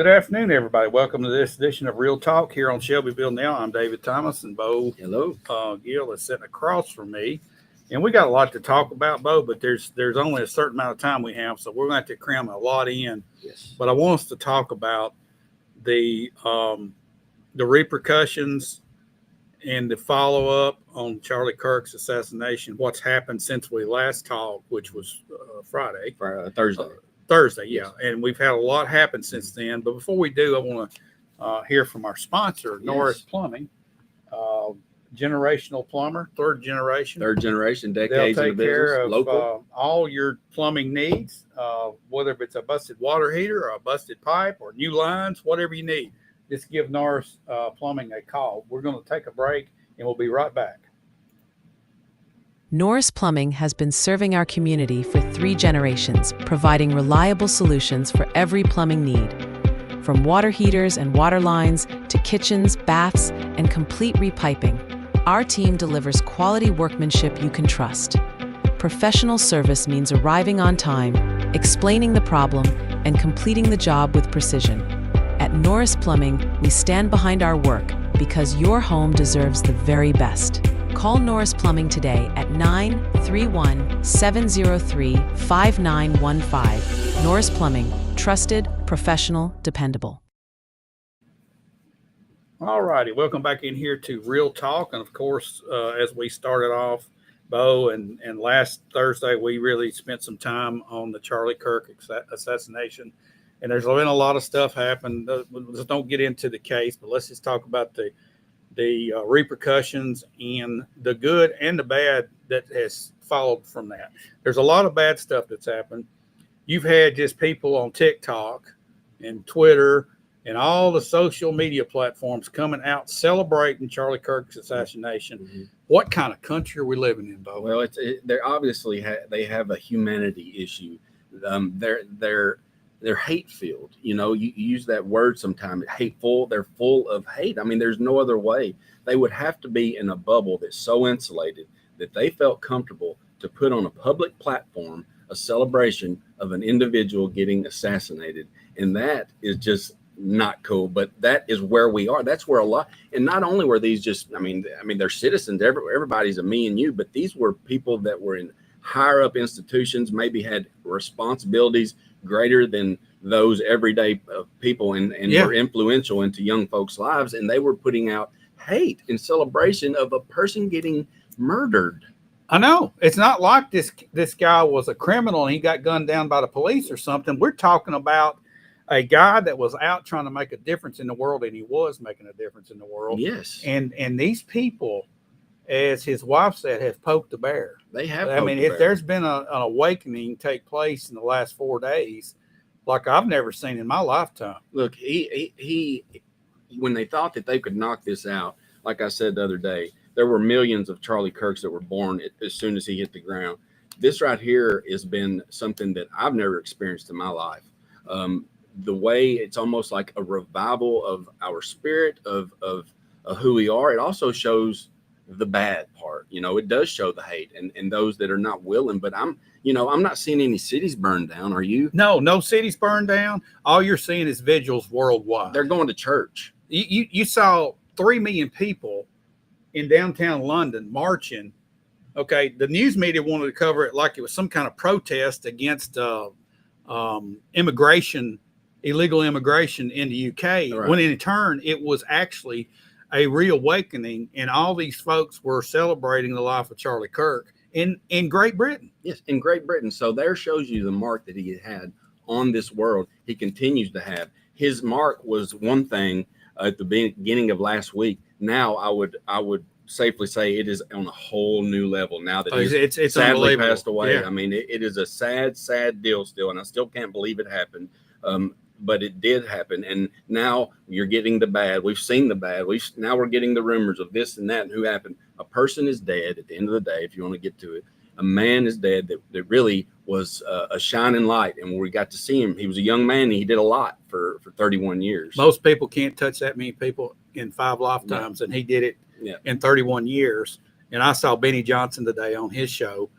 Good afternoon, everybody. Welcome to this edition of Real Talk here on Shelbyville Now. I'm David Thomas, and Bo Hello. Gill is sitting across from me. And we got a lot to talk about, Bo, but there's only a certain amount of time we have, so we're going to have to cram a lot in. Yes. But I want us to talk about the repercussions and the follow up on Charlie Kirk's assassination. What's happened since we last talked, which was Friday, Thursday, yeah. And we've had a lot happen since then. But before we do, I want to hear from our sponsor, Norris Plumbing, generational plumber, third generation, decades They'll take in the care business, of local. all your plumbing needs, whether it's a busted water heater or a busted pipe or new lines, whatever you need. Just give Norris Plumbing a call. We're going to take a break, and we'll be right back. Norris Plumbing has been serving our community for 3 generations, providing reliable solutions for every plumbing need. From water heaters and water lines to kitchens, baths, and complete repiping, our team delivers quality workmanship you can trust. Professional service means arriving on time, explaining the problem, and completing the job with precision. At Norris Plumbing, we stand behind our work because your home deserves the very best. Call Norris Plumbing today at 931-703-5915. Norris Plumbing, trusted, professional, dependable. All righty, welcome back in here to Real Talk. And of course, as we started off, Bo, and last Thursday, we really spent some time on the Charlie Kirk assassination. And there's been a lot of stuff happen. Let's don't get into the case, but let's just talk about the repercussions and the good and the bad that has followed from that. There's a lot of bad stuff that's happened. You've had just people on TikTok and Twitter and all the social media platforms coming out celebrating Charlie Kirk's assassination. Mm-hmm. What kind of country are we living in, Bo? Well, they're obviously they have a humanity issue. They're hate-filled. You know, you use that word sometimes, hateful. They're full of hate. I mean, there's no other way. They would have to be in a bubble that's so insulated that they felt comfortable to put on a public platform a celebration of an individual getting assassinated. And that is just not cool. But that is where we are. That's where a lot, and not only were these just, I mean, they're citizens. Everybody's a me and you, but these were people that were in higher up institutions, maybe had responsibilities greater than those everyday people and were influential into young folks' lives. And they were putting out hate in celebration of a person getting murdered. I know. It's not like this guy was a criminal and he got gunned down by the police or something. We're talking about a guy that was out trying to make a difference in the world, and he was making a difference in the world. Yes. And these people, as his wife said, have poked the bear. They have. I mean, if there's been an awakening take place in the last 4 days, like I've never seen in my lifetime. Look, he when they thought that they could knock this out, like I said the other day, there were millions of Charlie Kirks that were born as soon as he hit the ground. This right here has been something that I've never experienced in my life. The way it's almost like a revival of our spirit of who we are. It also shows the bad part. You know, it does show the hate and those that are not willing, but I'm not seeing any cities burned down. Are you? No cities burned down. All you're seeing is vigils worldwide. They're going to church. You saw 3 million people in downtown London marching. Okay. The news media wanted to cover it like it was some kind of protest against illegal immigration in the UK. Right. When in turn, it was actually a reawakening, and all these folks were celebrating the life of Charlie Kirk in Great Britain. Yes, in Great Britain. So there shows you the mark that he had on this world. He continues to have. His mark was one thing at the beginning of last week. Now I would safely say it is on a whole new level now that he's sadly passed away. Yeah. I mean, it is a sad deal still, and I still can't believe it happened. But it did happen, and now you're getting the bad. We've seen the bad. Now we're getting the rumors of this and that and who happened. A person is dead at the end of the day, if you want to get to it. A man is dead that really was a shining light, and we got to see him. He was a young man, and he did a lot for 31 years. Most people can't touch that many people in 5 lifetimes, and he did it in 31 years. And I saw Benny Johnson today on his show.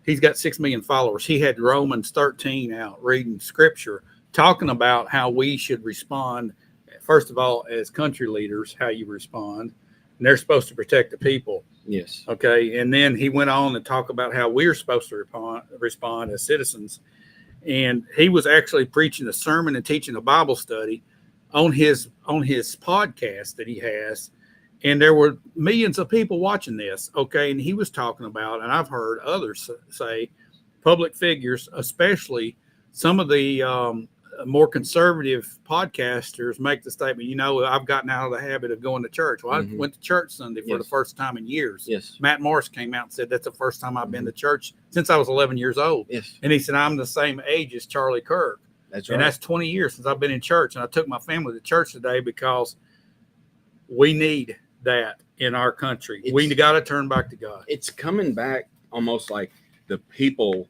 He's got 6 million followers. He had Romans 13 out reading scripture talking about how we should respond. First of all, as country leaders, how you respond, and they're supposed to protect the people. Yes. Okay. And then he went on to talk about how we're supposed to respond as citizens. And he was actually preaching a sermon and teaching a Bible study on his podcast that he has. And there were millions of people watching this. Okay. And he was talking about, and I've heard others say, public figures, especially some of the more conservative podcasters, make the statement, I've gotten out of the habit of going to church. Well, I went to church Sunday for the first time in years. Yes. Matt Morris came out and said, that's the first time I've been to church since I was 11 years old. Yes. And he said, I'm the same age as Charlie Kirk. That's right. And that's 20 years since I've been in church. And I took my family to church today because we need that in our country. We got to turn back to God. It's coming back almost like the people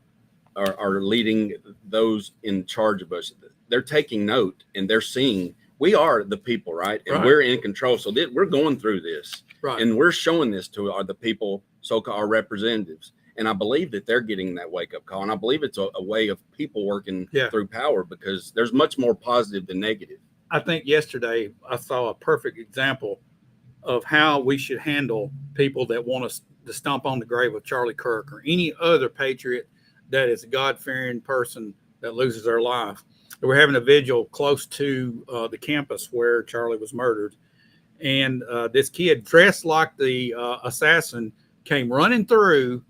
are leading those in charge of us. They're taking note and they're seeing we are the people, right? And we're in control. So we're going through this, right? And we're showing this to the people, so-called our representatives. And I believe that they're getting that wake-up call. And I believe it's a way of people working through power, because there's much more positive than negative. I think yesterday I saw a perfect example of how we should handle people that want us to stomp on the grave of Charlie Kirk or any other patriot that is a God-fearing person that loses their life. We're having a vigil close to the campus where Charlie was murdered. And this kid dressed like the assassin came running through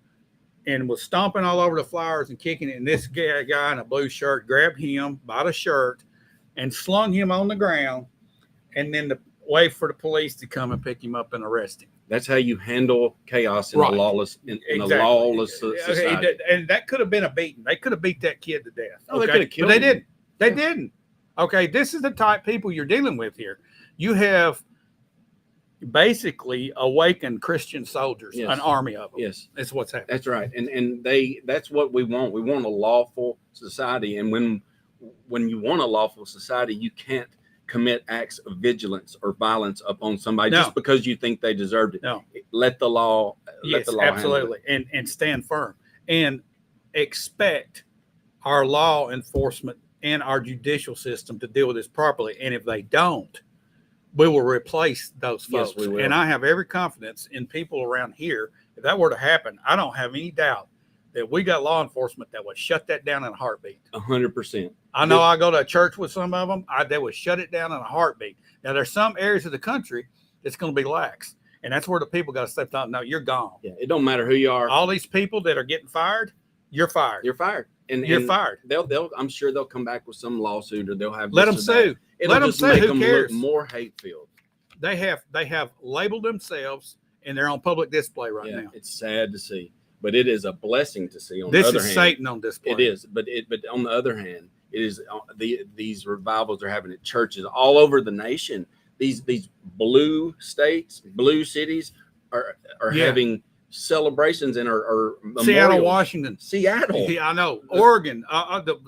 and was stomping all over the flowers and kicking it. And this guy in a blue shirt grabbed him by the shirt and slung him on the ground, and then wait for the police to come and pick him up and arrest him. That's how you handle chaos in a lawless in a lawless society. And that could have been a beating. They could have beat that kid to death. Oh, they could have killed him. They didn't. They didn't. Okay, this is the type people you're dealing with here. You have basically awakened Christian soldiers, an army of them. Yes, that's what's happening. That's right, and that's what we want. We want a lawful society, and when you want a lawful society, you can't commit acts of vigilance or violence upon somebody just because you think they deserved it. No, let the law. Let the law absolutely, and stand firm and expect our law enforcement and our judicial system to deal with this properly. And if they don't, we will replace those folks. Yes, we will. And I have every confidence in people around here. If that were to happen, I don't have any doubt that we got law enforcement that would shut that down in a heartbeat. 100%. I know I go to a church with some of them. They would shut it down in a heartbeat. Now, there's some areas of the country that's going to be lax. And that's where the people got to step out. No, you're gone. Yeah, it don't matter who you are. All these people that are getting fired, you're fired. You're fired. And you're fired. They'll I'm sure they'll come back with some lawsuit, or they'll have let them sue. It'll let them just sue. make Who them cares? Look more hate-filled. They have labeled themselves, and they're on public display right now. It's sad to see, but it is a blessing to see. On this the other is hand, Satan on display. It is, but on the other hand, it is these revivals are happening at churches all over the nation. These blue states, blue cities are having celebrations and are Seattle, Washington, Seattle. Yeah, I know. Oregon,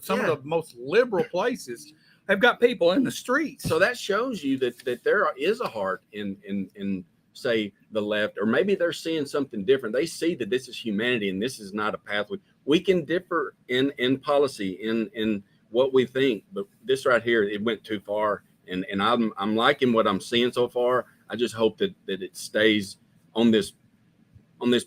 some of the most liberal places have got people in the streets. So that shows you that there is a heart in say the left, or maybe they're seeing something different. They see that this is humanity and this is not a pathway. We can differ in policy, in what we think, but this right here, it went too far. And I'm liking what I'm seeing so far. I just hope that it stays on this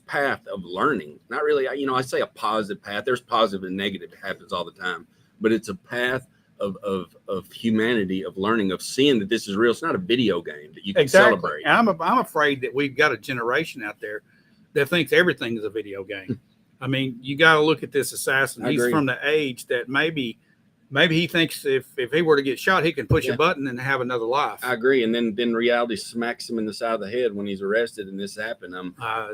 path of learning. Not really, I say a positive path. There's positive and negative. It happens all the time, but it's a path of humanity, of learning, of seeing that this is real. It's not a video game that you can celebrate. And I'm afraid that we've got a generation out there that thinks everything is a video game. I mean, you got to look at this assassin. He's from the age that maybe he thinks if he were to get shot, he can push a button and have another life. I agree. And then reality smacks him in the side of the head when he's arrested and this happened.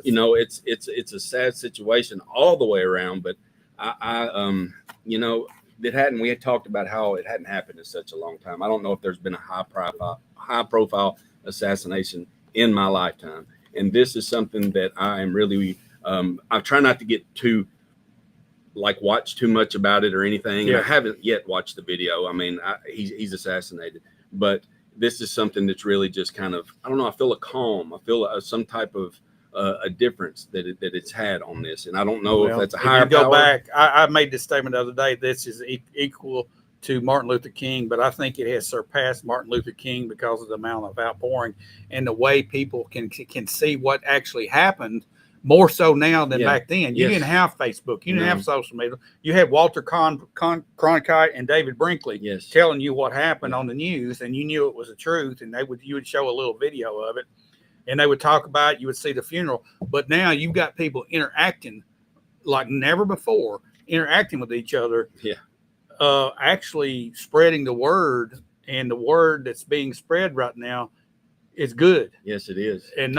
It's a sad situation all the way around, but we had talked about how it hadn't happened in such a long time. I don't know if there's been a high profile assassination in my lifetime. And this is something that I am really, I try not to get too, watch too much about it or anything. Yeah. I haven't yet watched the video. I mean, he's assassinated, but this is something that's really just kind of, I don't know. I feel a calm. I feel some type of a difference that it's had on this. And I don't know if that's a higher power. Go back. I made this statement the other day. This is equal to Martin Luther King, but I think it has surpassed Martin Luther King because of the amount of outpouring and the way people can see what actually happened more so now than back then. You didn't have Facebook. You didn't have social media. You had Walter Cronkite and David Brinkley telling you what happened on the news, and you knew it was the truth, and you would show a little video of it, and they would talk about it. You would see the funeral. But now you've got people interacting like never before, interacting with each other. Yeah. Actually spreading the word, and the word that's being spread right now is good. Yes, it is. And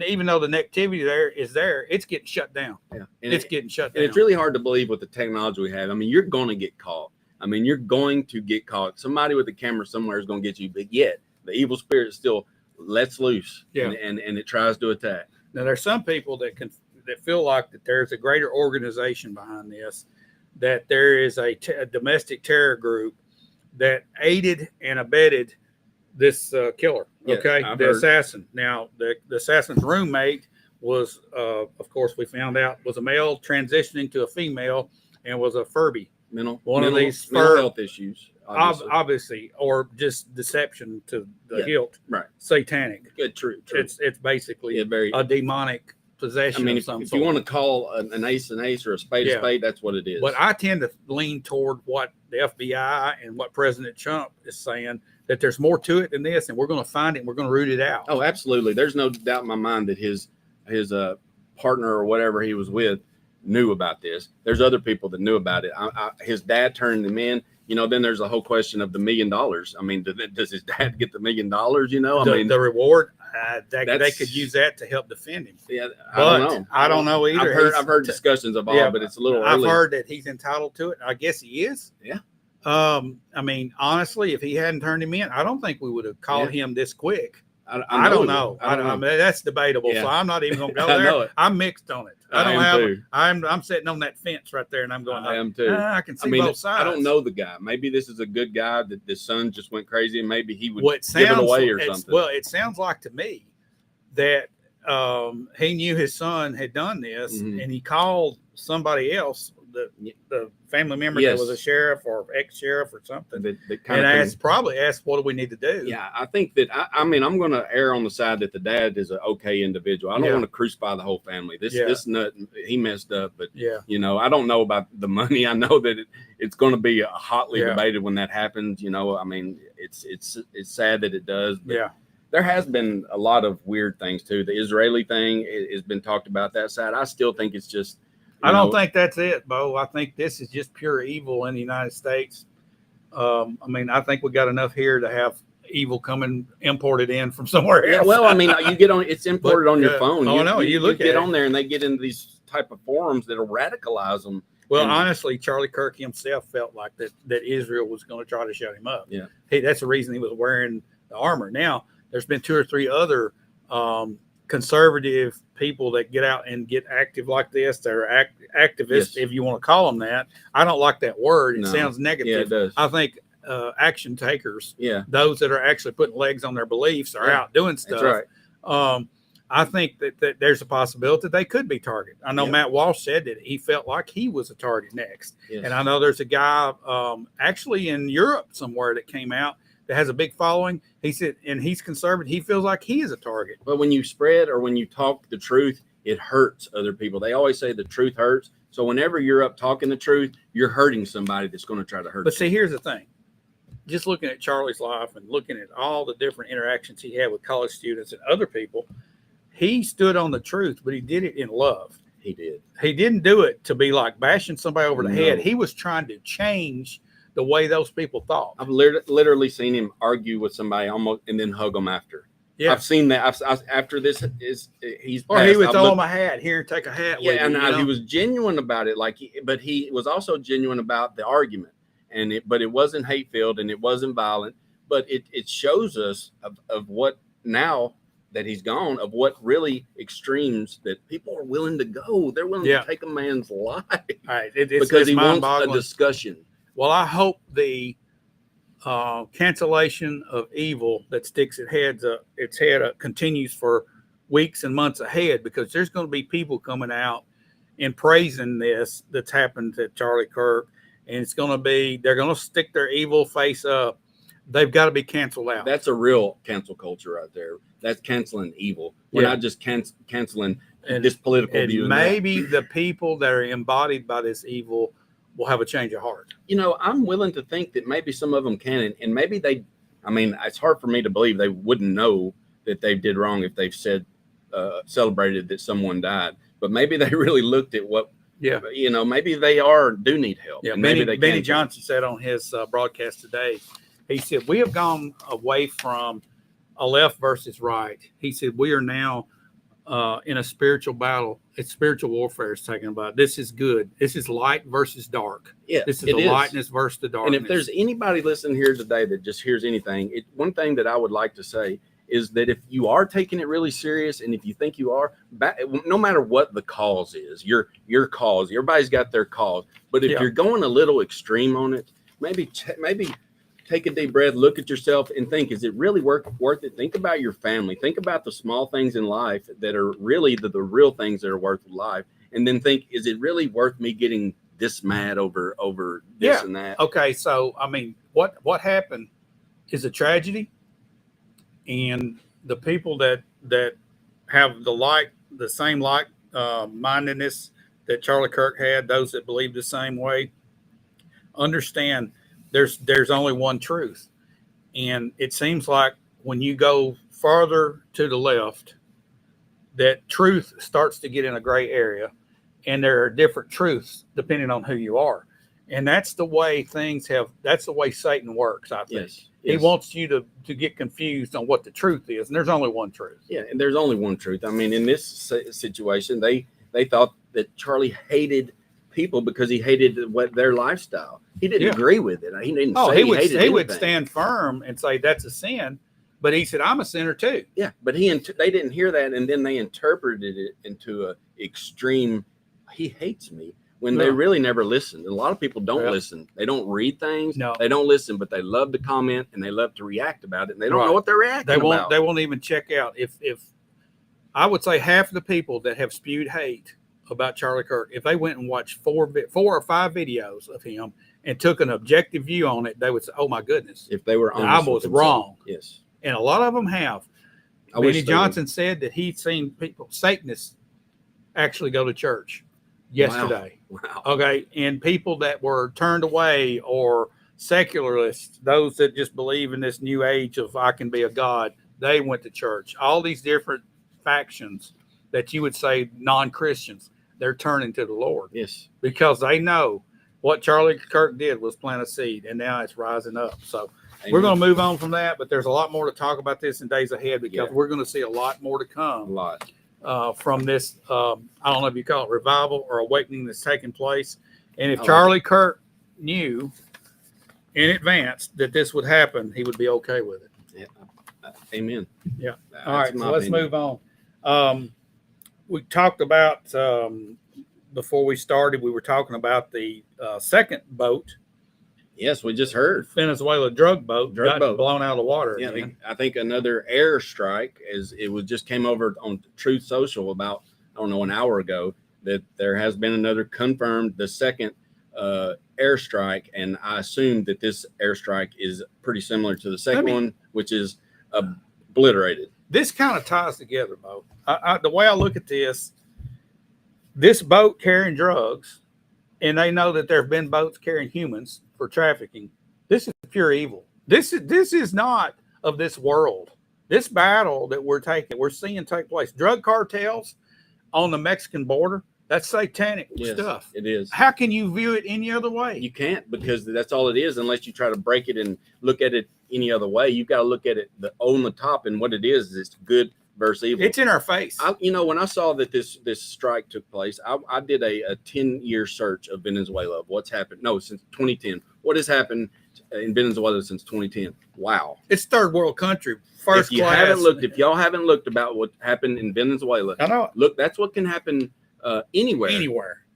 even though the negativity is there, it's getting shut down. Yeah. It's getting shut down. And it's really hard to believe with the technology we have. I mean, you're going to get caught. You're going to get caught. Somebody with a camera somewhere is going to get you, but yet the evil spirit still lets loose and it tries to attack. Now, there's some people that feel like that there's a greater organization behind this, that there is a domestic terror group that aided and abetted this killer. Okay, the assassin. Now, the assassin's roommate was, of course, we found out was a male transitioning to a female and was a Furby. Mental health issues, obviously, or just deception to the hilt. Right. Satanic. Good, true. It's basically a demonic possession. If you want to call an ace or a spade a spade, that's what it is. But I tend to lean toward what the FBI and what President Trump is saying, that there's more to it than this, and we're going to find it and we're going to root it out. Oh, absolutely. There's no doubt in my mind that his partner or whatever he was with knew about this. There's other people that knew about it. His dad turned him in. Then there's a whole question of the $1 million. Does his dad get the $1 million? The reward. They could use that to help defend him. Yeah, I don't know either. I've heard discussions of all, but it's a little early. I've heard that he's entitled to it. I guess he is. Yeah. Honestly, if he hadn't turned him in, I don't think we would have called him this quick. I don't know. That's debatable. Yeah. So I'm not even going to go there. I'm mixed on it. I'm sitting on that fence right there, and I'm going. I am too. I can see both sides. I don't know the guy. Maybe this is a good guy that the son just went crazy, and maybe he would give it away or something. Well, it sounds like to me that he knew his son had done this, and he called somebody else, the family member that was a sheriff or ex-sheriff or something, and probably asked, what do we need to do? Yeah, I think that I'm going to err on the side that the dad is an okay individual. I don't want to crucify the whole family. This nut, he messed up, but I don't know about the money. I know that it's going to be hotly debated when that happens. It's sad that it does. But there has been a lot of weird things too. The Israeli thing has been talked about that side. I still think it's just. I don't think that's it, Bo. I think this is just pure evil in the United States. I think we got enough here to have evil coming imported in from somewhere else. Yeah, well, you get on, it's imported on your phone. You get on there and they get into these type of forums that'll radicalize them. Well, honestly, Charlie Kirk himself felt like that Israel was going to try to shut him up. Yeah. That's the reason he was wearing the armor. Now, there's been 2 or 3 other conservative people that get out and get active like this. They're activists, if you want to call them that. I don't like that word. It sounds negative. Yeah, it does. I think action takers, those that are actually putting legs on their beliefs, are out doing stuff. That's right. I think that there's a possibility they could be targeted. I know Matt Walsh said that he felt like he was a target next. Yes. And I know there's a guy actually in Europe somewhere that came out that has a big following. He said, and he's conservative. He feels like he is a target. But when you spread or when you talk the truth, it hurts other people. They always say the truth hurts. So whenever you're up talking the truth, you're hurting somebody that's going to try to hurt you. But see, here's the thing. Just looking at Charlie's life and looking at all the different interactions he had with college students and other people, he stood on the truth, but he did it in love. He did. He didn't do it to be like bashing somebody over the head. He was trying to change the way those people thought. I've literally seen him argue with somebody almost and then hug them after. Yeah, I've seen that. After this he's or passed, he would throw him a hat here, take a hat. Yeah, and he was genuine about it. But he was also genuine about the argument, but it wasn't hate filled and it wasn't violent. But it shows us of what now that he's gone, of what really extremes that people are willing to go. They're willing to take a man's life, right? Because he wants a discussion. Well, I hope the cancellation of evil that sticks its head up continues for weeks and months ahead, because there's going to be people coming out and praising this that's happened to Charlie Kirk and it's going to be, they're going to stick their evil face up. They've got to be canceled out. That's a real cancel culture right there. That's canceling evil. We're not just canceling this political view. And maybe the people that are embodied by this evil will have a change of heart. You know, I'm willing to think that maybe some of them can, and maybe they, I mean, it's hard for me to believe they wouldn't know that they did wrong if they've said, celebrated that someone died, but maybe they really looked at what, you know, maybe they do need help. Yeah, and maybe Benny Johnson said on his broadcast today, he said, we have gone away from a left versus right. He said, we are now in a spiritual battle. It's spiritual warfare is taking about. This is good. This is light versus dark. Yeah, this is the lightness versus the darkness. And if there's anybody listening here today that just hears anything, one thing that I would like to say is that if you are taking it really serious, and if you think you are, no matter what the cause is, your cause, everybody's got their cause. But if you're going a little extreme on it, maybe take a deep breath, look at yourself and think, is it really worth it? Think about your family. Think about the small things in life that are really the real things that are worth life. And then think, is it really worth me getting this mad over this and that? Okay. So, I mean, what happened is a tragedy. And the people that have the same mindedness that Charlie Kirk had, those that believe the same way, understand there's only one truth. And it seems like when you go farther to the left, that truth starts to get in a gray area, and there are different truths depending on who you are. And that's the way that's the way Satan works, I think. Yes. He wants you to get confused on what the truth is. And there's only one truth. Yeah. And there's only one truth. I mean, in this situation, they thought that Charlie hated people because he hated their lifestyle. He didn't agree with it. He didn't say he would stand firm and say that's a sin, but he said, I'm a sinner too. Yeah. But they didn't hear that. And then they interpreted it into a extreme, he hates me. When they really never listened. A lot of people don't listen. They don't read things. No. They don't listen, but they love to comment and they love to react about it. And they don't know what they're reacting about. They won't even check out. If I would say half of the people that have spewed hate about Charlie Kirk, if they went and watched 4 or 5 videos of him and took an objective view on it, they would say, "Oh my goodness, if they were honest, I was wrong." Yes, and a lot of them have. Benny Johnson said that he'd seen people, Satanists, actually go to church yesterday. Wow. Okay. And people that were turned away, or secularists, those that just believe in this new age of I can be a God, they went to church. All these different factions that you would say non-Christians, they're turning to the Lord. Yes. Because they know what Charlie Kirk did was plant a seed, and now it's rising up. So we're going to move on from that, but there's a lot more to talk about this in days ahead, because we're going to see a lot more to come. A lot. From this, I don't know if you call it revival or awakening that's taking place. And if Charlie Kirk knew in advance that this would happen, he would be okay with it. Yeah. Amen. Yeah. That's all right. So let's opinion. move on. We talked about, before we started, we were talking about the second boat. Yes, we just heard. Venezuela drug boat got blown out of the water. Yeah, I think another airstrike, as it was just came over on Truth Social about, I don't know, an hour ago, that there has been another confirmed, the second airstrike. And I assume that this airstrike is pretty similar to the second one, which is obliterated. This kind of ties together, Bo. The way I look at this boat carrying drugs, and they know that there have been boats carrying humans for trafficking. This is pure evil. This is not of this world. This battle that we're seeing take place. Drug cartels on the Mexican border, that's satanic stuff. It is. How can you view it any other way? You can't, because that's all it is, unless you try to break it and look at it any other way. You've got to look at it on the top, and what it is it's good versus evil. It's in our face. When I saw that this strike took place, I did a 10-year search of Venezuela, of what's happened. No, since 2010. What has happened in Venezuela since 2010? Wow. It's third world country. First class. If y'all haven't looked about what happened in Venezuela, I know. Look, that's what can happen anywhere.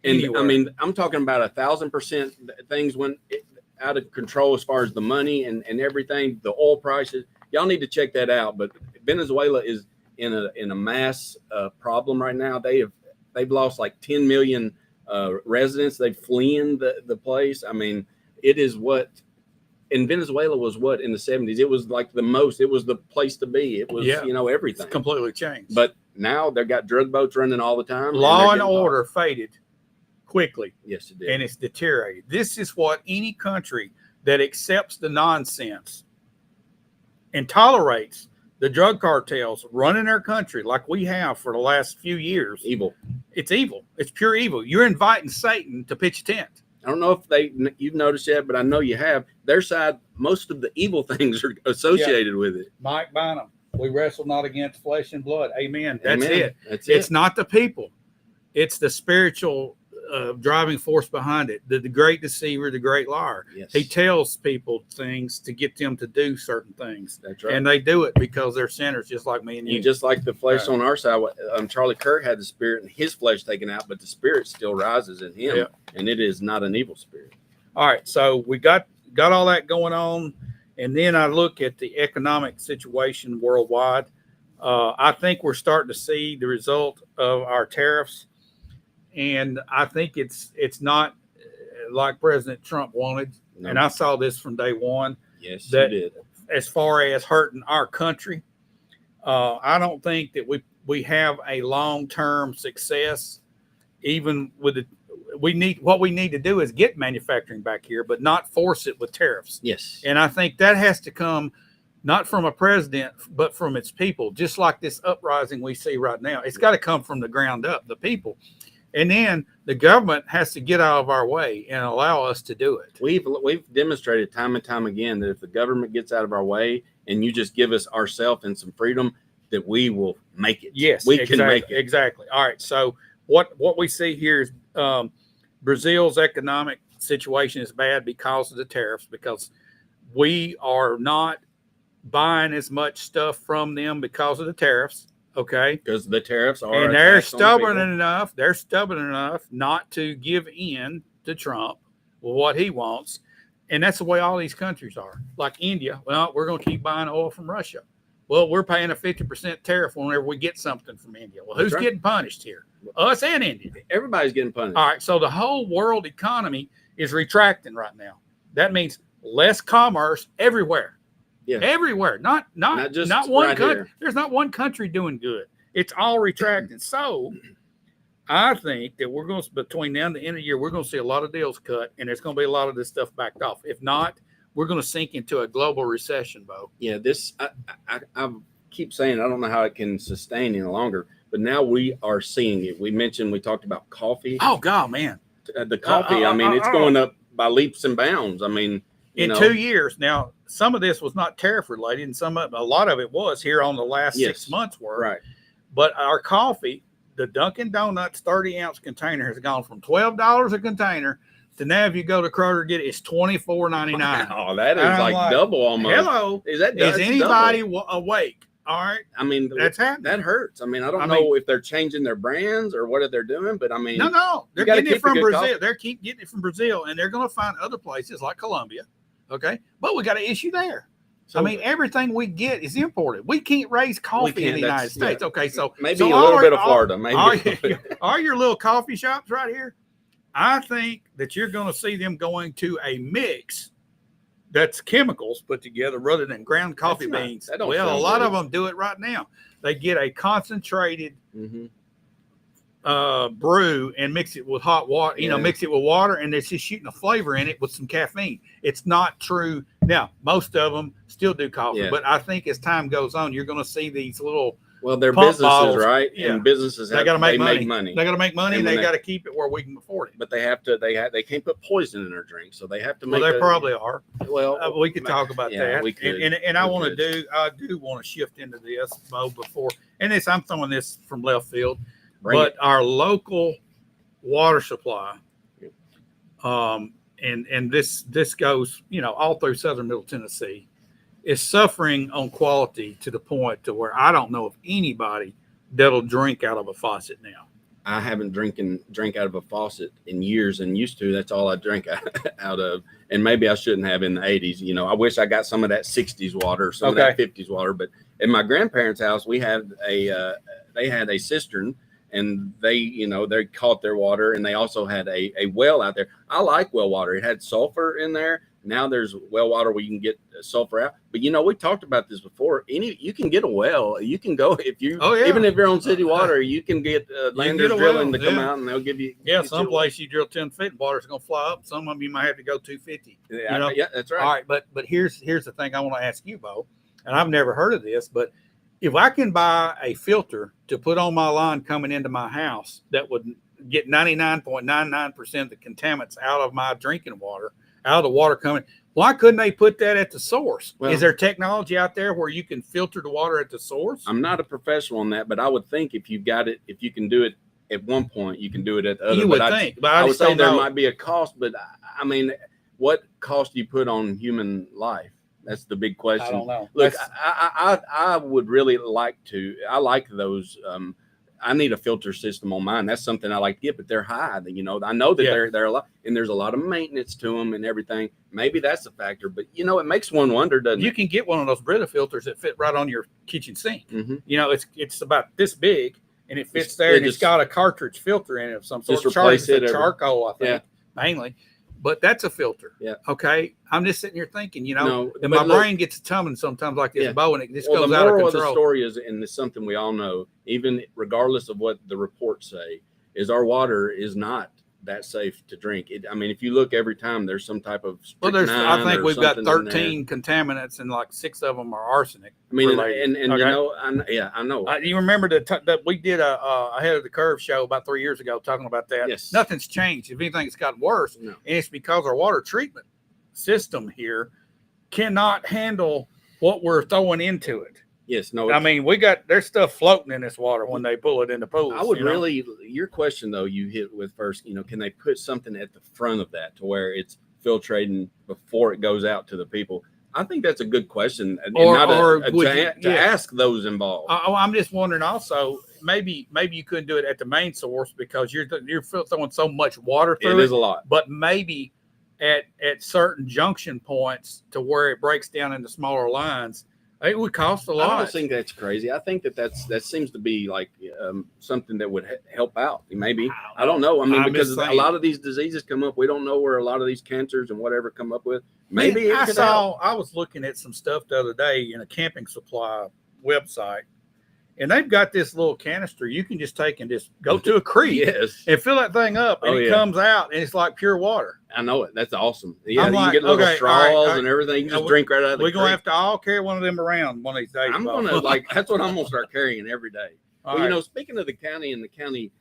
And Anywhere. I mean, I'm talking about 1,000% things went out of control as far as the money and everything, the oil prices. Y'all need to check that out. But Venezuela is in a mass problem right now. They've lost like 10 million residents. They fleeing the place. I mean, it is what in Venezuela was what in the 70s. It was like it was the place to be. It was, everything. It's completely changed. But now they've got drug boats running all the time. Law and order faded quickly. Yes, it did. And it's deteriorated. This is what any country that accepts the nonsense and tolerates the drug cartels running their country like we have for the last few years. Evil. It's evil. It's pure evil. You're inviting Satan to pitch a tent. I don't know if you've noticed yet, but I know you have. Their side, most of the evil things are associated with it. Mike Bynum, we wrestle not against flesh and blood. Amen. That's Amen. it. That's It's it. not the people. It's the spiritual driving force behind it. The great deceiver, the great liar. Yes. He tells people things to get them to do certain things. That's right. And they do it because they're sinners just like me and you. And just like the flesh on our side, Charlie Kirk had the spirit and his flesh taken out, but the spirit still rises in him. Yeah. And it is not an evil spirit. All right. So we got all that going on. And then I look at the economic situation worldwide. I think we're starting to see the result of our tariffs. And I think it's not like President Trump wanted. No. And I saw this from day one. Yes, that you did. As far as hurting our country, I don't think that we have a long-term success. Even with what we need to do is get manufacturing back here, but not force it with tariffs. Yes. And I think that has to come not from a president, but from its people. Just like this uprising we see right now, it's got to come from the ground up, the people. And then the government has to get out of our way and allow us to do it. We've demonstrated time and time again that if the government gets out of our way and you just give us ourselves and some freedom, that we will make it. Yes, we can make it. Exactly. All right. So what we see here is Brazil's economic situation is bad because of the tariffs, because we are not buying as much stuff from them because of the tariffs. Okay. Because the tariffs are, and they're stubborn enough. They're stubborn enough not to give in to Trump with what he wants. And that's the way all these countries are. Like India. Well, we're going to keep buying oil from Russia. Well, we're paying a 50% tariff whenever we get something from India. Well, who's getting punished here? Us and India. Everybody's getting punished. All right. So the whole world economy is retracting right now. That means less commerce everywhere. Yeah. Everywhere. Not just one right country. here. There's not one country doing good. It's all retracting. So I think that we're going to, between now and the end of the year, we're going to see a lot of deals cut, and there's going to be a lot of this stuff backed off. If not, we're going to sink into a global recession, Bo. Yeah, I keep saying I don't know how it can sustain any longer, but now we are seeing it. We talked about coffee. Oh, God, man. The coffee, I mean, it's going up by leaps and bounds. I mean, in 2 years. Now, some of this was not tariff related, and a lot of it was here on the last 6 months worth. Right. But our coffee, the Dunkin' Donuts 30-ounce container has gone from $12 a container to now if you go to Kroger get it, it's $24.99. Oh, that is like double almost. Hello. Is anybody awake? All right. I mean, that's happening. That hurts. I mean, I don't know if they're changing their brands or what they're doing, but I mean, no. They're getting it from Brazil. They keep getting it from Brazil, and they're going to find other places like Colombia. Okay. But we got an issue there. So, I mean, everything we get is imported. We can't raise coffee in the United States. Yeah. Okay, so maybe a little bit of Florida. Maybe are your little coffee shops right here? I think that you're going to see them going to a mix that's chemicals put together rather than ground coffee beans. Well, a lot of them do it right now. They get a concentrated brew and mix it with hot water, mix it with water, and they're just shooting a flavor in it with some caffeine. It's not true. Now, most of them still do coffee, but I think as time goes on, you're going to see these little they're businesses, bottles, right? Yeah. And businesses they got to make money. They got to make money. And they got to keep it where we can afford it. But they have to. They can't put poison in their drink, so they have to make. Well, they probably are. Well, we could talk about that. We could. And I do want to shift into this, Bo, before. And I'm throwing this from left field. But our local water supply, and this goes, all through southern Middle Tennessee, is suffering on quality to the point to where I don't know of anybody that'll drink out of a faucet now. I haven't drank out of a faucet in years, and used to. That's all I drank out of, and maybe I shouldn't have in the 80s. I wish I got some of that 60s water, some of that 50s water. But in my grandparents' house, they had a cistern. and they caught their water, and they also had a well out there. I like well water. It had sulfur in there. Now there's well water where you can get sulfur out. But we talked about this before. You can get a well. You can go even if you're on city water, you can get Landers Drilling to come out, and they'll give you. Yeah, some place you drill 10 feet, and water's gonna fly up. Some of them you might have to go 250. Yeah, that's right. All right, but here's the thing I want to ask you, Bo, and I've never heard of this, but if I can buy a filter to put on my line coming into my house that would get 99.99% of the contaminants out of my drinking water, out of the water coming, why couldn't they put that at the source? Well, is there technology out there where you can filter the water at the source? I'm not a professional on that, but I would think if you can do it at one point, you can do it at the other. You would think, but I would just say don't there know. might be a cost, but I mean, what cost do you put on human life? That's the big question. I don't know. Look, I would really like to. I like those. I need a filter system on mine. That's something I like to get, but they're high. I know that they're a lot, and there's a lot of maintenance to them and everything. Maybe that's a factor, but it makes one wonder, doesn't it? You can get one of those Brita filters that fit right on your kitchen sink. Mm-hmm. It's about this big, and it fits there, and it's got a cartridge filter in it of some sort. Just replace it. Charcoal, I think, mainly. But that's a filter. Yeah. Okay. I'm just sitting here thinking, No, and my brain gets tumbling sometimes like this, Bo, and it just goes out of control. The moral of control. the story is, and it's something we all know, even regardless of what the reports say, is our water is not that safe to drink. If you look every time, there's some type of I think we've got 13 contaminants, and like 6 of them are arsenic. Okay. I know. You remember that we did a Ahead of the Curve show about 3 years ago talking about that. Yes. Nothing's changed. If anything, it's gotten worse. No. And it's because our water treatment system here cannot handle what we're throwing into it. Yes. No. There's stuff floating in this water when they pull it in the pools. I would your question though, you hit with first, can they put something at the front of that to where it's filtrating before it goes out to the people? I think that's a good question, to ask those involved. I'm just wondering also, maybe you couldn't do it at the main source because you're throwing so much water through it. It is a lot. But maybe at certain junction points to where it breaks down into smaller lines, it would cost a lot. I don't think that's crazy. I think that seems to be like something that would help out. Maybe. I don't know. Because a lot of these diseases come up. We don't know where a lot of these cancers and whatever come up with. Maybe I was looking at some stuff the other day in a camping supply website, and they've got this little canister you can just take and just go to a creek and fill that thing up, and it comes out, and it's like pure water. I know it. That's awesome. Yeah, you can get little straws and everything. You can just drink right out of the creek. We're going to have to all carry one of them around one of these days. I'm going to that's what I'm going to start carrying every day. Speaking of the county and the county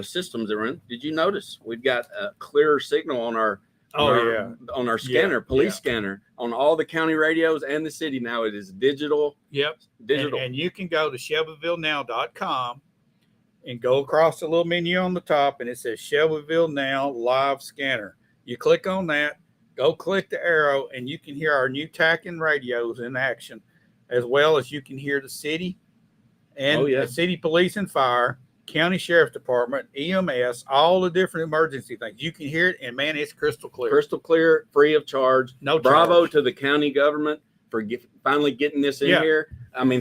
systems they're in, did you notice we've got a clearer signal on our on our scanner, police scanner, on all the county radios and the city now? It is digital. Yep. Digital. And you can go to ShelbyvilleNow.com and go across the little menu on the top, and it says Shelbyville Now Live Scanner. You click on that, go click the arrow, and you can hear our new TACN radios in action, as well as you can hear the city and the city police and fire, county sheriff department, EMS, all the different emergency things. You can hear it, and man, it's crystal clear. Crystal clear, free of charge. No Bravo charge. To the county government for finally getting this in here.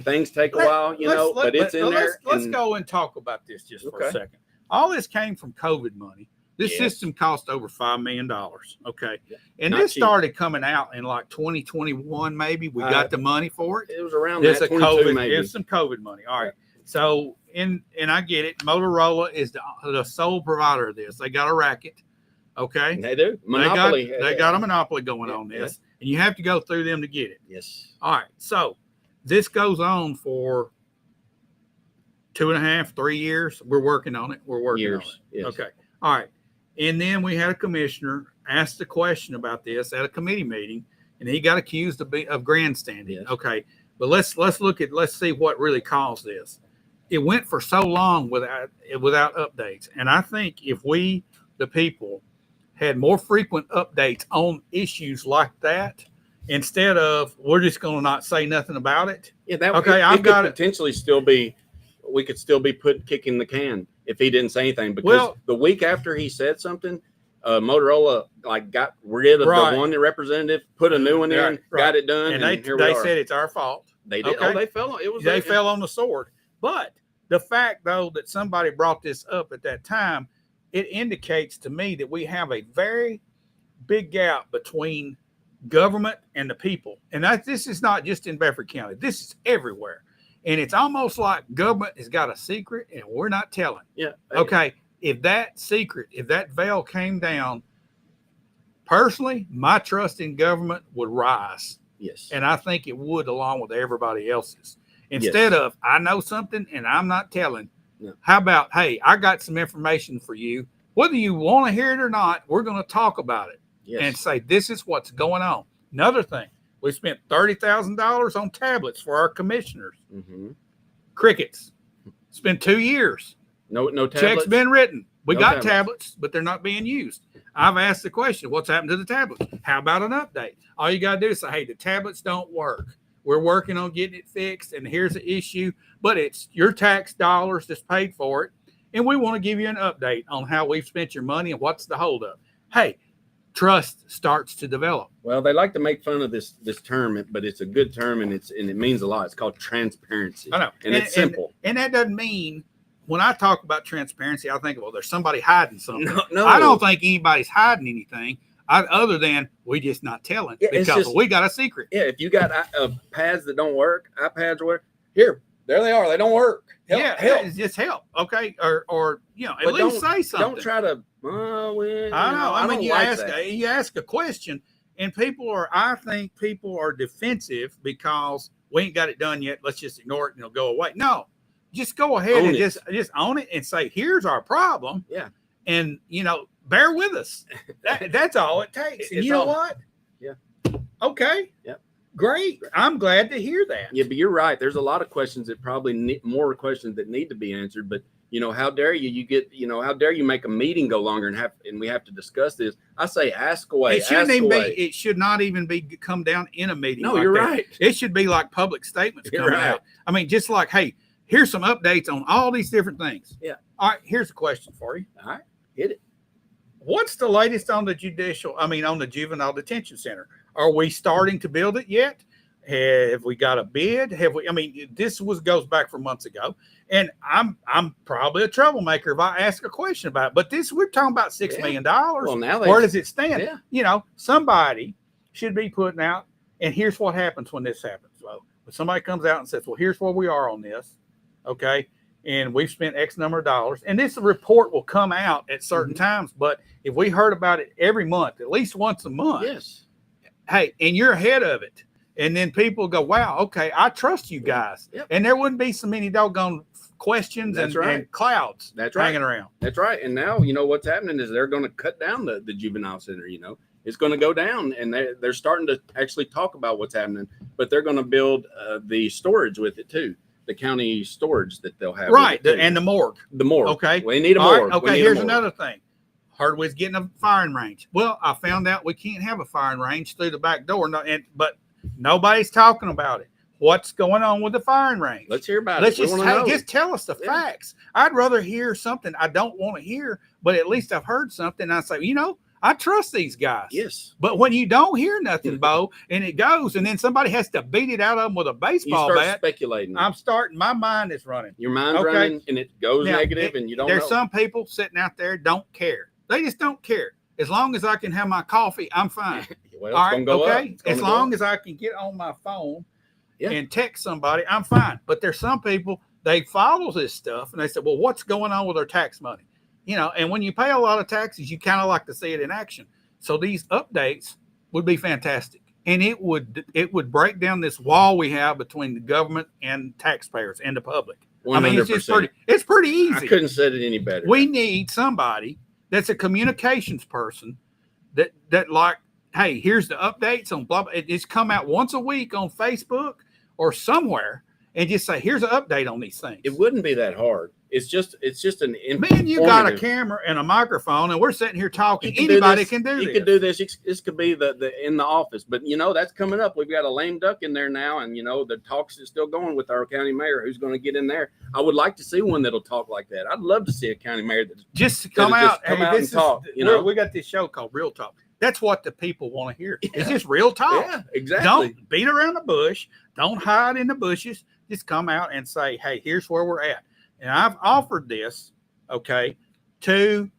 Things take a while, but it's in there. Let's go and talk about this just for a second. All this came from COVID money. This system cost over $5 million. Okay. Yeah. And this started coming out in like 2021, maybe. We got the money for it. It was around that. COVID, maybe. It's some COVID money. All right. So, and I get it. Motorola is the sole provider of this. They got a racket. Okay. They do. Monopoly. They got a monopoly going on this. And you have to go through them to get it. Yes. All right. So this goes on for 2.5, 3 years. We're working on it. On it. Yes. Okay. All right. And then we had a commissioner ask the question about this at a committee meeting, and he got accused of grandstanding. Yes. Okay. But let's see what really caused this. It went for so long without updates. And I think if we, the people, had more frequent updates on issues like that, instead of we're just going to not say nothing about it. Yeah, potentially still be. We could still be kicking the can if he didn't say anything, because the week after he said something, Motorola got rid of the one representative, put a new one in, got it done, and they said it's our fault. They did. Okay. They fell on. It was they fell on the sword. But The fact, though, that somebody brought this up at that time, it indicates to me that we have a very big gap between government and the people. And this is not just in Bedford County. This is everywhere. And it's almost like government has got a secret and we're not telling. Yeah. Okay. If that secret, if that veil came down, personally, my trust in government would rise. Yes. And I think it would, along with everybody else's. Instead of, I know something and I'm not telling. No. How about, hey, I got some information for you. Whether you want to hear it or not, we're going to talk about it. Yes. And say, this is what's going on. Another thing, we spent $30,000 on tablets for our commissioners. Mm-hmm. Crickets. It's been 2 years. No tablets? Checks been written. We No got tablets, but they're not being used. I've asked the question, what's happened to the tablets? How about an update? All you got to do is say, hey, the tablets don't work. We're working on getting it fixed, and here's the issue. But it's your tax dollars that's paid for it, and we want to give you an update on how we've spent your money and what's the holdup. Hey, trust starts to develop. Well, they like to make fun of this term, but it's a good term, and it means a lot. It's called transparency. I know, and it's simple. And that doesn't mean, when I talk about transparency, I think, well, there's somebody hiding something. No. I don't think anybody's hiding anything, other than we just not telling because we got a secret. Yeah, if you got pads that don't work, iPads or here, there they are. They don't work. Help. It's just help, okay, or at least say something. Don't try to. I know. I mean, you ask a question, and I think people are defensive because we ain't got it done yet. Let's just ignore it and it'll go away. No, just go ahead and just own it and say, here's our problem. Yeah. And bear with us. That's all it takes. And you know what? Yeah. Okay. Yep. Great. I'm glad to hear that. Yeah, but you're right. There's a lot of questions that probably more questions that need to be answered. But how dare how dare you make a meeting go longer and we have to discuss this? I say ask away. It should not even come down in a meeting. No, you're right. It should be like public statements coming out. I mean, just like, hey, here's some updates on all these different things. Yeah. All right. Here's a question for you. All right. Hit it. What's the latest on the the juvenile detention center? Are we starting to build it yet? Have we got a bid? This goes back from months ago, and I'm probably a troublemaker if I ask a question about it. But we're talking about $6 million. Well, now where does it stand? Yeah. Somebody should be putting out. And here's what happens when this happens. So when somebody comes out and says, "Well, here's where we are on this," okay, and we've spent X number of dollars, and this report will come out at certain times. But if we heard about it every month, at least once a month, yes. Hey, and you're ahead of it. And then people go, wow, okay, I trust you guys. Yep. And there wouldn't be so many doggone questions and clouds hanging around. That's right. And now, what's happening is they're going to cut down the juvenile center, It's going to go down, and they're starting to actually talk about what's happening. But they're going to build the storage with it, too. The county storage that they'll have. Right, and the morgue. The morgue. Okay. We need a morgue. Right. Okay, here's another thing. Hardwood's getting a firing range. Well, I found out we can't have a firing range through the back door, but nobody's talking about it. What's going on with the firing range? Let's hear about it. Just tell us the facts. I'd rather hear something I don't want to hear, but at least I've heard something. And I say, I trust these guys. Yes. But when you don't hear nothing, Bo, and it goes, and then somebody has to beat it out of them with a baseball bat. Speculating. My mind is running. Your mind's running, and it goes negative, and you don't know. There's some people sitting out there don't care. They just don't care. As long as I can have my coffee, I'm fine. Well, all right, okay. As long as I can get on my phone and text somebody, I'm fine. But there's some people, they follow this stuff and they say, well, what's going on with our tax money? And when you pay a lot of taxes, you kind of like to see it in action. So these updates would be fantastic. And it would break down this wall we have between the government and taxpayers and the public. 100%. I mean, it's pretty easy. I couldn't say it any better. We need somebody that's a communications person that like, hey, here's the updates on blah, blah. It's come out once a week on Facebook or somewhere and just say, here's an update on these things. It wouldn't be that hard. It's just an man, you got a camera and a microphone and we're sitting here talking. Anybody can do this. You can do this. This could be the in the office, but that's coming up. We've got a lame duck in there now, and the talks is still going with our county mayor who's going to get in there. I would like to see one that'll talk like that. I'd love to see a county mayor that just come out and talk. We got this show called Real Talk. That's what the people want to hear. Yeah. It's just real talk. Yeah, exactly. Don't beat around the bush. Don't hide in the bushes. Just come out and say, hey, here's where we're at. and I've offered this, okay, to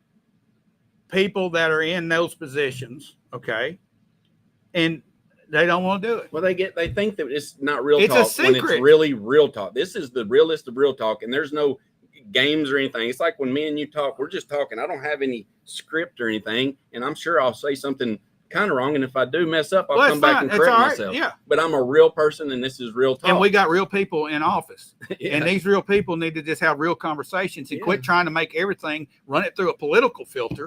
people that are in those positions, okay, and they don't want to do it. Well, they think that it's not real It's a talk when it's secret. really real talk. This is the realest of real talk, and there's no games or anything. It's like when me and you talk, we're just talking. I don't have any script or anything, and I'm sure I'll say something kind of wrong, and if I do mess up, I'll come back and correct myself. Yeah. But I'm a real person, and this is real talk. And we got real people in office. Yeah. And these real people need to just have real conversations and Yeah. quit trying to make everything, run it through a political filter.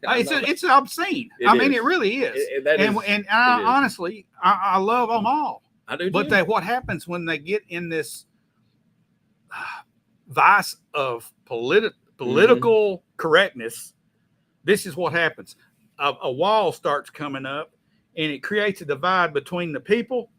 It's obscene. It It really is. It Honestly, I love them all. I do But too. what happens when they get in this vice of political correctness, this is what happens. A wall starts coming up, and it creates a divide between the people.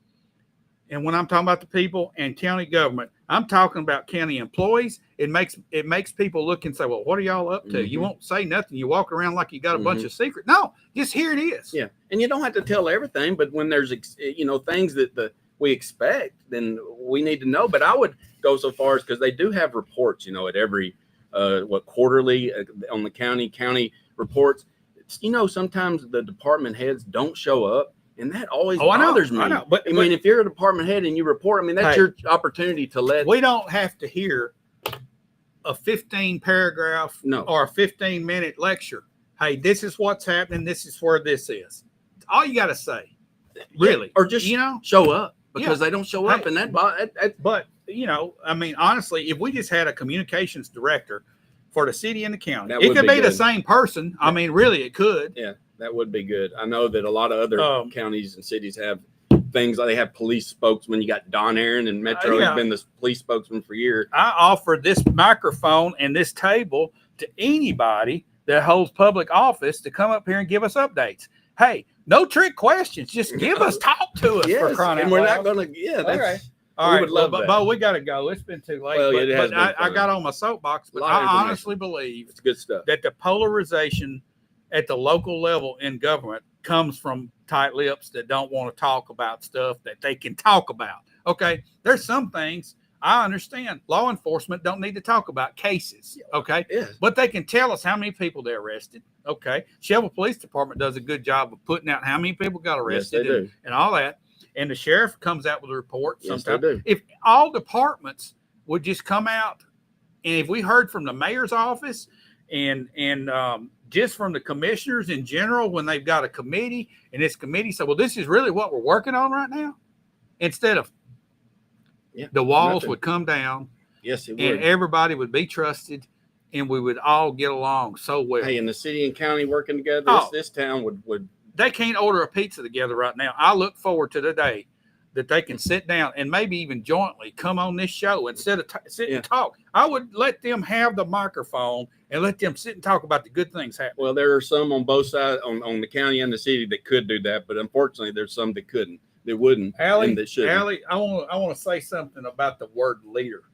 And when I'm talking about the people and county government, I'm talking about county employees. It makes people look and say, well, what are y'all up to? You won't say nothing. You walk around like you got a bunch of secrets. No, just here it is. Yeah. And you don't have to tell everything, but when there's, things that we expect, then we need to know. But I would go so far as, because they do have reports, at every, quarterly on the county reports. Sometimes the department heads don't show up, and that always bothers me. I know. But if you're a department head and you report, that's your opportunity to let. We don't have to hear a 15 paragraph or a 15-minute lecture. Hey, this is what's happening. This is where this is. All you got to say, really, or just show up, because they don't show up, and But honestly, if we just had a communications director for the city and the county, it could be the same person. I mean, really, it could. Yeah, that would be good. I know that a lot of other counties and cities have things like they have police spokesmen. You got Don Aaron and Metro has been the police spokesman for years. I offer this microphone and this table to anybody that holds public office to come up here and give us updates. Hey, no trick questions. Just give us, talk to us for crying out loud. And we're not going to, okay. All right, Bo, we got to go. It's been too late. Well, I got on my soapbox, but I honestly believe it's good stuff that the polarization at the local level in government comes from tight lips that don't want to talk about stuff that they can talk about. Okay, there's some things I understand. Law enforcement don't need to talk about cases. Okay, but they can tell us how many people they arrested. Okay, Shelbyville Police Department does a good job of putting out how many people got arrested and all that. And the sheriff comes out with a report sometimes. If all departments would just come out, and if we heard from the mayor's office and just from the commissioners in general, when they've got a committee, and this committee said, well, this is really what we're working on right now, instead of the walls would come down. Yes, it would. And everybody would be trusted, and we would all get along so well. Hey, and the city and county working together, this town would. They can't order a pizza together right now. I look forward to the day that they can sit down and maybe even jointly come on this show instead of sit and talk. I would let them have the microphone and let them sit and talk about the good things happening. Well, there are some on both sides, on the county and the city, that could do that, but unfortunately, there's some that couldn't, that wouldn't, and that shouldn't. Allie, I want to say something about the word leader.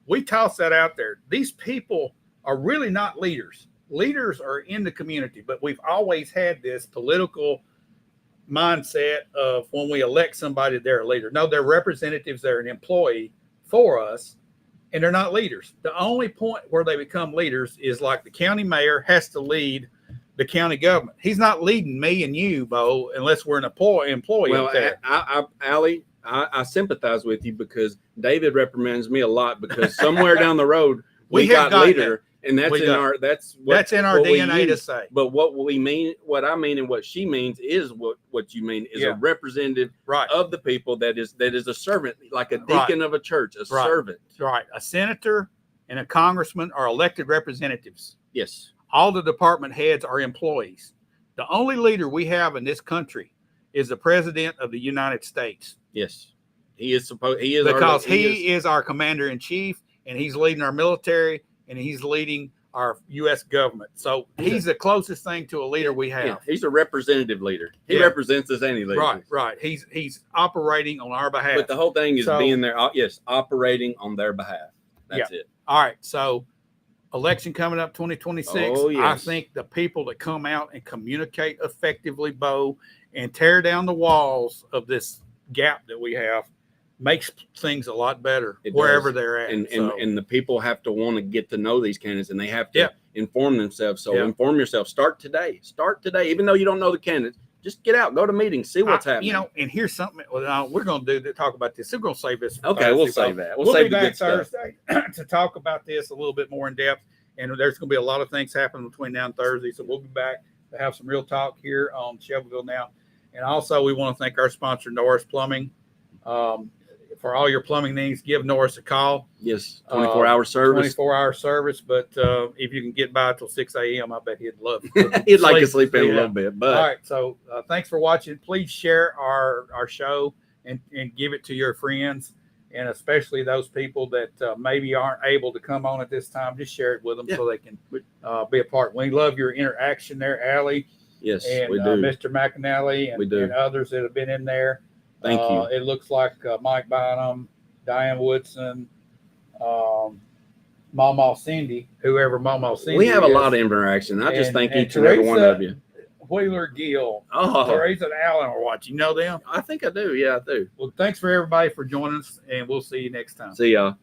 We toss that out there. These people are really not leaders. Leaders are in the community, but we've always had this political mindset of when we elect somebody, they're a leader. No, they're representatives. They're an employee for us, and they're not leaders. The only point where they become leaders is like the county mayor has to lead the county government. He's not leading me and you, Bo, unless we're an employee. Well, up there. Allie, I sympathize with you, because David reprimands me a lot, because somewhere down the road we got leader. And that's in our DNA to say. But what I mean and what she means is what you mean is a representative of the people that is a servant, like a deacon of a church, a servant. Right. A senator and a congressman are elected representatives. Yes. All the department heads are employees. The only leader we have in this country is the president of the United States. Yes. He is our commander in chief, and he's leading our military, and he's leading our U.S. government. So he's the closest thing to a leader we have. Yeah, he's a representative leader. He represents us any leader. Right. He's operating on our behalf. But the whole thing is being there. Yes, operating on their behalf. That's it. All right. So election coming up 2026. Oh, yes. I think the people that come out and communicate effectively, Bo, and tear down the walls of this gap that we have, makes things a lot better It wherever does. they're at. And the people have to want to get to know these candidates, and they have to Yeah. inform themselves. So Yeah. inform yourself. Start today. Even though you don't know the candidates, just get out, go to meetings, see what's happening. You know, and here's something we're going to talk about this. We're going to save this. For Okay, Thursday, we'll save that. We'll be save the back good stuff. Thursday to talk about this a little bit more in depth. And there's going to be a lot of things happening between now and Thursday. So we'll be back to have some real talk here on Shelbyville Now. And also, we want to thank our sponsor, Norris Plumbing. For all your plumbing needs, give Norris a call. Yes, 24-hour service. 24-hour service. But if you can get by till 6 a.m., I bet he'd love He'd like to sleep in a little bit. But all right. So thanks for watching. Please share our show and give it to your friends, and especially those people that maybe aren't able to come on at this time. Just share it with them so they can be a part. We love your interaction there, Allie. Yes, and we do. Mr. McAnally and others that have been in there. Thank you. It looks like Mike Bynum, Diane Woodson, Mama Cindy, whoever Mama Cindy We have is. a lot of interaction. I just thank each and Teresa every one of you. Wheeler Gill, Oh, Teresa and Allen are watching. You know them? I think I do. Yeah, I do. Well, thanks for everybody for joining us, and we'll see you next time. See y'all.